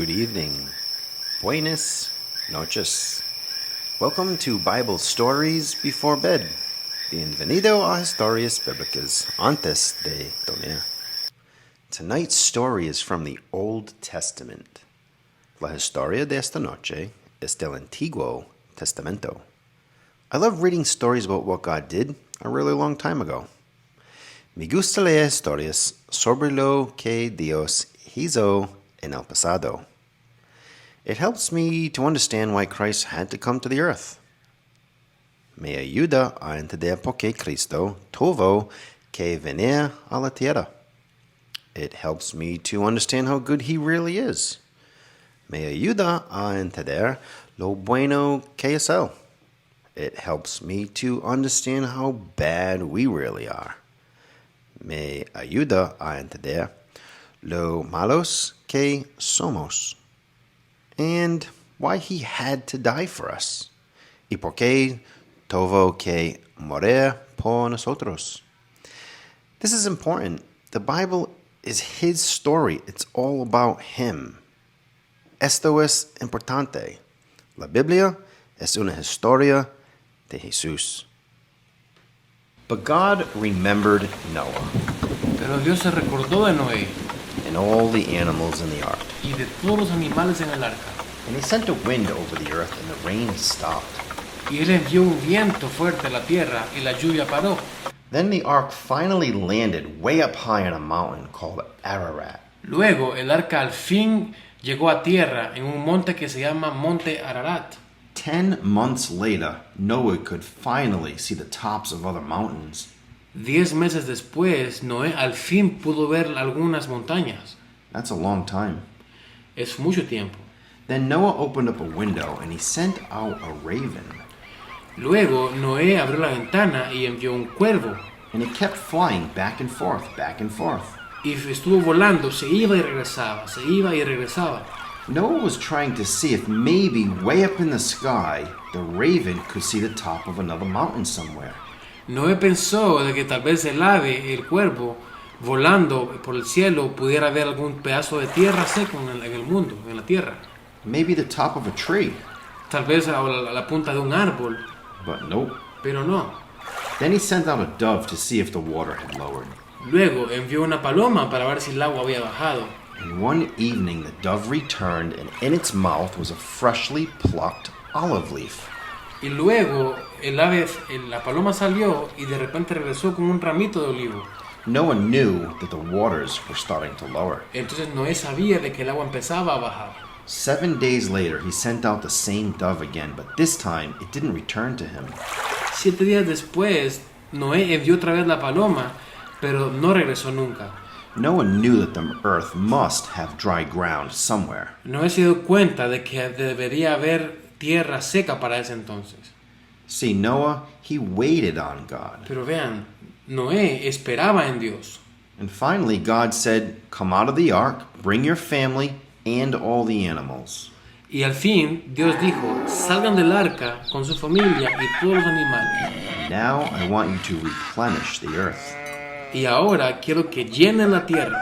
Good evening. Buenas noches. Welcome to Bible Stories Before Bed. Bienvenido a Historias Bíblicas antes de dormir. Tonight's story is from the Old Testament. La historia de esta noche es del Antiguo Testamento. I love reading stories about what God did a really long time ago. Me gusta leer historias sobre lo que Dios hizo en el pasado. It helps me to understand why Christ had to come to the earth. Me ayuda a entender por qué Cristo tuvo que venir a la tierra. It helps me to understand how good He really is. Me ayuda a entender lo bueno que es Él. It helps me to understand how bad we really are. Me ayuda a entender lo malos que somos. And why He had to die for us. Y por qué tuvo que morir por nosotros. This is important. The Bible is His story. It's all about Him. Esto es importante. La Biblia es una historia de Jesús. But God remembered Noah. Pero Dios se recordó de Noé And all the animals in the ark. y de todos los animales en el arca. And He sent a wind over the earth, and the rain stopped. Y él envió un viento fuerte a la tierra y la lluvia paró. Then the ark finally landed way up high on a mountain called Ararat. Luego el arca al fin llegó a tierra en un monte que se llama Monte Ararat. 10 months later, Noah could finally see the tops of other mountains. 10 meses después, Noé al fin pudo ver algunas montañas. That's a long time. Es mucho tiempo. Then Noah opened up a window and he sent out a raven. Luego Noé abrió la ventana y envió un cuervo. And it kept flying back and forth, back and forth. Y estuvo volando, se iba y regresaba, se iba y regresaba. Noah was trying to see if maybe way up in the sky, the raven could see the top of another mountain somewhere. Noé pensó de que tal vez el ave, el cuervo, volando por el cielo, pudiera ver algún pedazo de tierra seco en el mundo, en la tierra. Maybe the top of a tree. Tal vez a la punta de un árbol, But nope. pero no. Then he sent out a dove to see if the water had lowered. Luego envió una paloma para ver si el agua había bajado. And one evening the dove returned, and in its mouth was a freshly plucked olive leaf. Y luego la paloma salió y de repente regresó con un ramito de olivo. Noah knew that the waters were starting to lower. Entonces Noé sabía de que el agua empezaba a bajar. 7 days later, he sent out the same dove again, but this time it didn't return to him. 7 días después, Noé envió otra vez la paloma, pero no regresó nunca. Noah knew that the earth must have dry ground somewhere. Noé se dio cuenta de que debería haber tierra seca para ese entonces. See, Noah, he waited on God. Pero vean, Noé esperaba en Dios. And finally, God said, "Come out of the ark, bring your family and all the animals." Y al fin, Dios dijo, salgan del arca con su familia y todos los animales. Now I want you to replenish the earth. Y ahora quiero que llenen la tierra,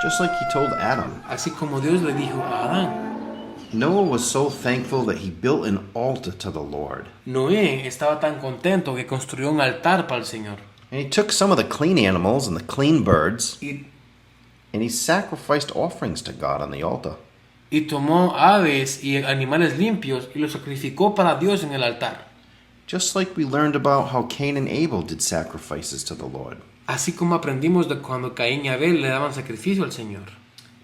Just like he told Adam. así como Dios le dijo a Adán. Noah was so thankful that he built an altar to the Lord. Noé estaba tan contento que construyó un altar para el Señor. And he took some of the clean animals and the clean birds, Y and he sacrificed offerings to God on the altar. tomó aves y animales limpios y los sacrificó para Dios en el altar. Just like we learned about how Cain and Abel did sacrifices to the Lord. Así como aprendimos de cuando Caín y Abel le daban sacrificio al Señor.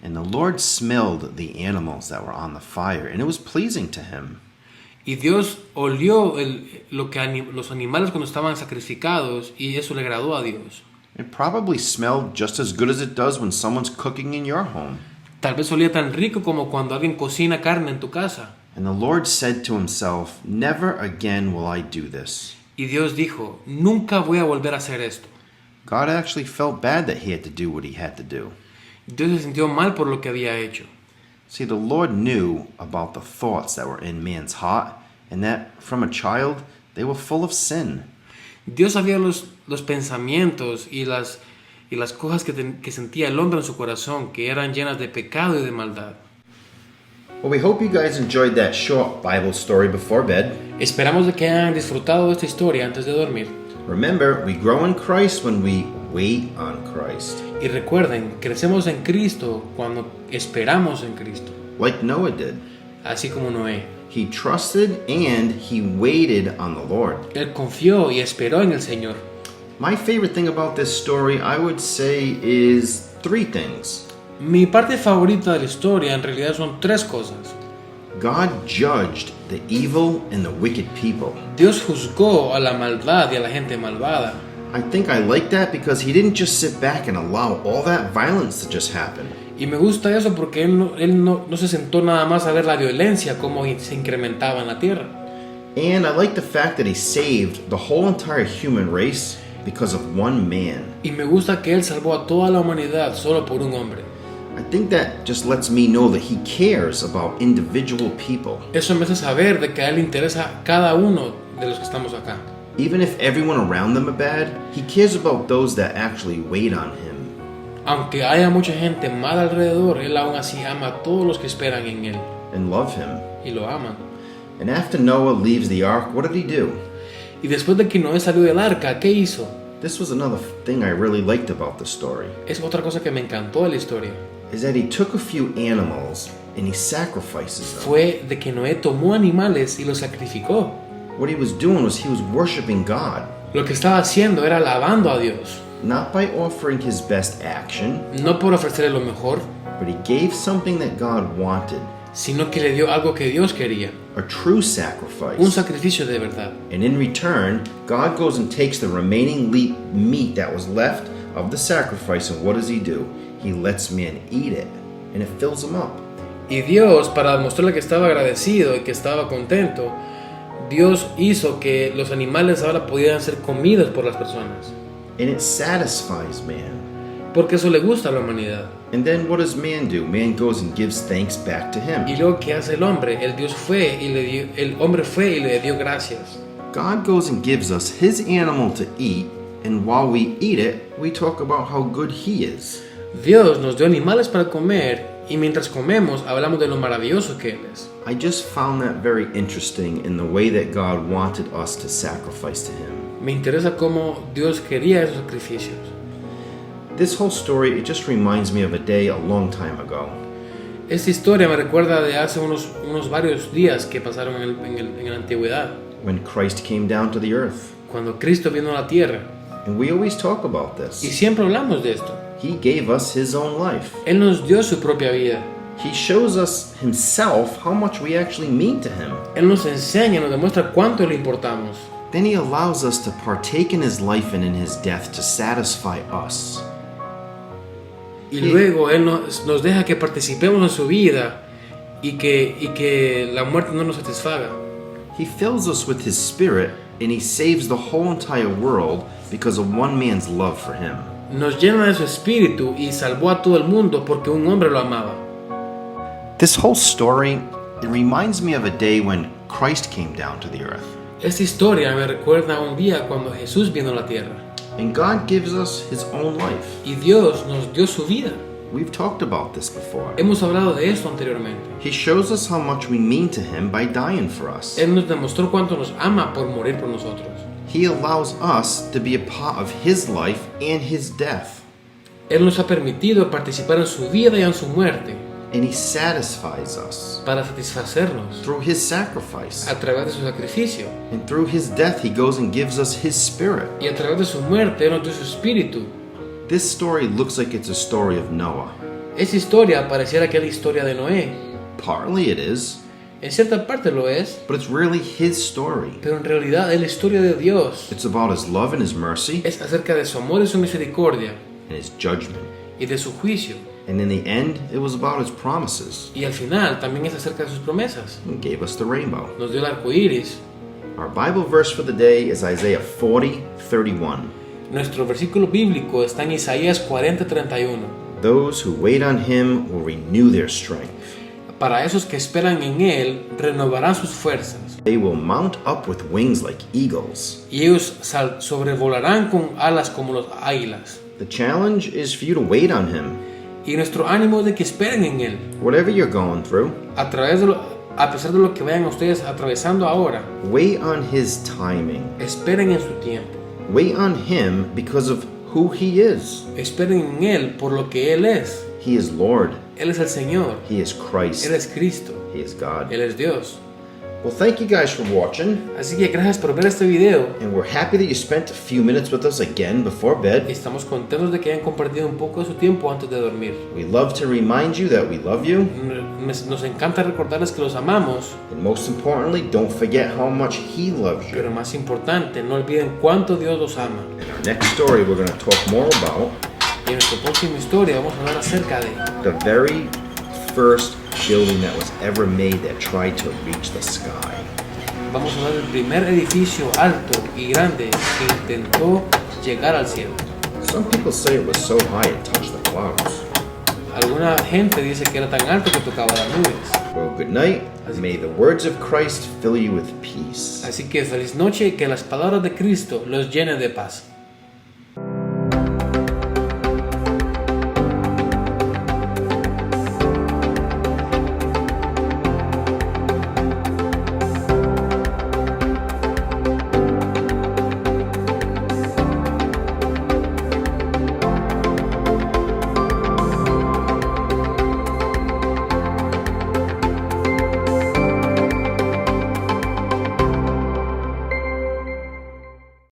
And the Lord smelled the animals that were on the fire, and it was pleasing to him. Y Dios olió los animales cuando estaban sacrificados y eso le agradó a Dios. It probably smelled just as good as it does when someone's cooking in your home. Tal vez olía tan rico como cuando alguien cocina carne en tu casa. And the Lord said to himself, "Never again will I do this." Y Dios dijo, nunca voy a volver a hacer esto. God actually felt bad that he had to do what he had to do. Dios se sintió mal por lo que había hecho. See, the Lord knew about the thoughts that were in man's heart, and that from a child, they were full of sin. Dios sabía los pensamientos y las cosas que sentía el hombre en su corazón, que eran llenas de pecado y de maldad. Well, we hope you guys enjoyed that short Bible story before bed. Esperamos de que hayan disfrutado de esta historia antes de dormir. Remember, we grow in Christ when we wait on Christ. Y recuerden, crecemos en Cristo cuando esperamos en Cristo, Like Noah did. así como Noé. He trusted and he waited on the Lord. Él confió y esperó en el Señor. My favorite thing about this story, I would say, is three things. Mi parte favorita de la historia en realidad son tres cosas. God judged the evil and the wicked people. Dios juzgó a la maldad y a la gente malvada. I think I like that because he didn't just sit back and allow all that violence to just happen. Y me gusta eso porque él no se sentó nada más a ver la violencia como se incrementaba en la tierra. And I like the fact that he saved the whole entire human race because of one man. Y me gusta que él salvó a toda la humanidad solo por un hombre. I think that just lets me know that he cares about individual people. Eso me hace saber de que a él le interesa cada uno de los que estamos acá. Even if everyone around them are bad, he cares about those that actually wait on him. Aunque haya mucha gente mala alrededor, él aún así ama a todos los que esperan en él And love him. y lo aman. And after Noah leaves the ark, what did he do? Y después de que Noé salió del arca, ¿qué hizo? This was another thing I really liked about the story, Es otra cosa que me encantó de la historia. is that he took a few animals and he sacrifices them. Fue de que Noé tomó animales y los sacrificó. What he was doing was he was worshiping God, Lo que estaba haciendo era alabando a Dios. not by offering his best action, No por ofrecerle lo mejor, but he gave something that God wanted, sino que le dio algo que Dios quería. a true Un sacrifice. sacrificio de verdad. And in return, God goes and takes the remaining meat that was left of the sacrifice, and what does he do? He lets man eat it, and it fills him up. Y Dios, para demostrarle que estaba agradecido y que estaba contento, Dios hizo que los animales ahora pudieran ser comidos por las personas. And it satisfies man. Porque eso le gusta a la humanidad. And then what does man do? Man goes and gives thanks back to him. Y luego, ¿qué hace el hombre? El hombre fue y le dio gracias. God goes and gives us his animal to eat, and while we eat it, we talk about how good he is. Dios nos dio animales para comer y mientras comemos hablamos de lo maravilloso que Él es. I just found that very interesting in the way that God wanted us to sacrifice to him. Me interesa cómo Dios quería esos sacrificios. This whole story, it just reminds me of a day a long time ago. Esta historia me recuerda de hace unos varios días que pasaron en la antigüedad, When Christ came down to the earth. cuando Cristo vino a la tierra. And we always talk about Y this. siempre hablamos de esto. He gave us his own life. Él nos dio su propia vida. He shows us himself how much we actually mean to him. Él nos enseña, nos demuestra cuánto le importamos. Then he allows us to partake in his life and in his death to satisfy us. Y luego Él nos deja que participemos en su vida y que la muerte no nos satisfaga. He fills us with his spirit and he saves the whole entire world because of one man's love for him. Nos llena de su espíritu y salvó a todo el mundo porque un hombre lo amaba. This whole story, it reminds me of a day when Christ came down to the earth. Esta historia me recuerda a un día cuando Jesús vino a la tierra And God gives us his own life. y Dios nos dio su vida. We've talked about this before. Hemos hablado de esto anteriormente. He shows us how much we mean to him by dying for us. Él nos demostró cuánto nos ama por morir por nosotros. He allows us to be a part of his life and his death. Él nos ha permitido participar en su vida y en su muerte And he satisfies us para satisfacernos through his sacrifice. a través de su sacrificio. And through his death, he goes and gives us his spirit. Y a través de su muerte Él nos dio su espíritu. This story looks like it's a story of Noah. Esa historia pareciera que es la historia de Noé. Partly it is, En cierta parte lo es, but it's really his story. pero en realidad es la historia de Dios. It's about his love and his mercy Es acerca de su amor y su misericordia and his judgment. y de su juicio. And in the end, it was about his promises. Y al final también es acerca de sus promesas. He gave us the rainbow. Nos dio el arco iris. Our Bible verse for the day is Isaiah 40:31. Nuestro versículo bíblico está en Isaías 40:31. Those who wait on him will renew their strength. Para esos que esperan en Él, renovarán sus fuerzas. They will mount up with wings like eagles. Y ellos sobrevolarán con alas como los águilas. The challenge is for you to wait on him. Y nuestro ánimo es de que esperen en Él. Whatever you're going through, A pesar de lo que vayan ustedes atravesando ahora, wait on His timing. esperen en su tiempo. Wait on Him because of who He is. Esperen en Él por lo que Él es. He is Lord. Él es el Señor. He is Christ. Él es Cristo. He is God. Él es Dios. Well, thank you guys for watching. Así que gracias por ver este video. And we're happy that you spent a few minutes with us again before bed. Estamos contentos de que hayan compartido un poco de su tiempo antes de dormir. We love to remind you that we love you. Nos encanta recordarles que los amamos, And most importantly, don't forget how much He loves you. pero más importante, no olviden cuánto Dios los ama. In our next story, we're going to talk more about Y en nuestra próxima historia vamos a hablar acerca de the very first building that was ever made that tried to reach the sky. Vamos a hablar del primer edificio alto y grande que intentó llegar al cielo. Some people say it was so high it touched the clouds. Alguna gente dice que era tan alto que tocaba las nubes. Well, good night. May the words of Christ fill you with peace. Así que feliz noche y que las palabras de Cristo los llenen de paz.